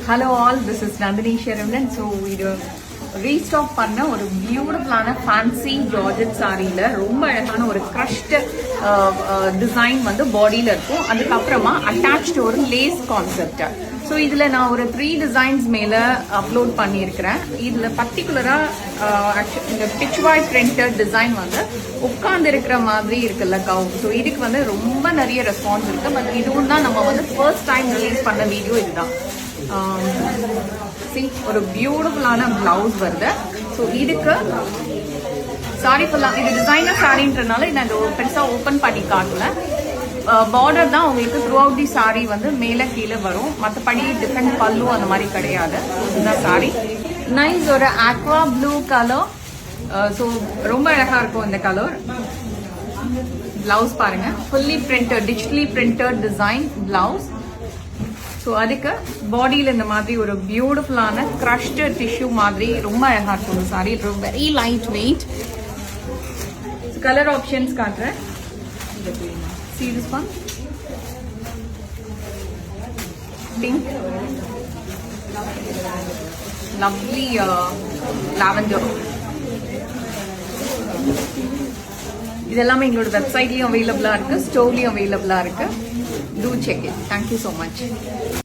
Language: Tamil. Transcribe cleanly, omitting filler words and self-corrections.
Hello all, this is Nandini Saravanan. So இது ரீஸ்டாக் பண்ண ஒரு பியூட்டிஃபுல்லான ஃபேன்சி ஜார்ஜெட் சாரியில் ரொம்ப அழகான ஒரு க்ரஷ்டு டிசைன் வந்து பாடியில் இருக்கும். அதுக்கப்புறமா அட்டாச்டு ஒரு லேஸ் கான்செப்ட். ஸோ இதில் நான் ஒரு 3 டிசைன்ஸ் மேலே அப்லோட் பண்ணியிருக்கிறேன். இதில் பர்டிகுலராக இந்த பிச்வாய் பிரிண்டட் டிசைன் வந்து உட்கார்ந்து இருக்கிற மாதிரி இருக்குல்ல கவுன். ஸோ இதுக்கு வந்து ரொம்ப நிறைய ரெஸ்பான்ஸ் இருக்குது. பட் இதுவும் தான் நம்ம வந்து ஃபர்ஸ்ட் டைம் ரிலீஸ் பண்ண வீடியோ இதுதான். ஒரு பியூட்டிஃபுல்லான பிளவுஸ் வருது. ஸோ இதுக்கு சாரி ஃபுல்லாக இது டிசைனர் சாரின்றதுனால நான் இது பெருசாக ஓப்பன் பண்ணி காட்டல. பார்டர் தான் உங்களுக்கு த்ரூ அவுட் தி சாரி வந்து மேலே கீழே வரும். மற்றபடி டிஃப்ரெண்ட் பல்லு அந்த மாதிரி கிடையாது. இதுதான் சாரி. நைஸ் ஒரு ஆக்வா ப்ளூ கலர். ஸோ ரொம்ப அழகா இருக்கும் இந்த கலர். பிளவுஸ் பாருங்க, fully printed, digitally printed design blouse. So அதுக்கு பாடியில் இந்த மாதிரி ஒரு பியூட்டிஃபுல்லான க்ரஷ்டு டிஷ்யூ மாதிரி ரொம்ப அழகாக இருக்கும் இந்த sorry. Very light weight. Colour options காட்டுறேன். See this one? Pink. Lovely lavender. இதெல்லாமே எங்களோட வெப்சைட்லயும் அவைலபிளா இருக்கு, ஸ்டோர்லயும் அவைலபிளா இருக்கு. Do check it. Thank you so much.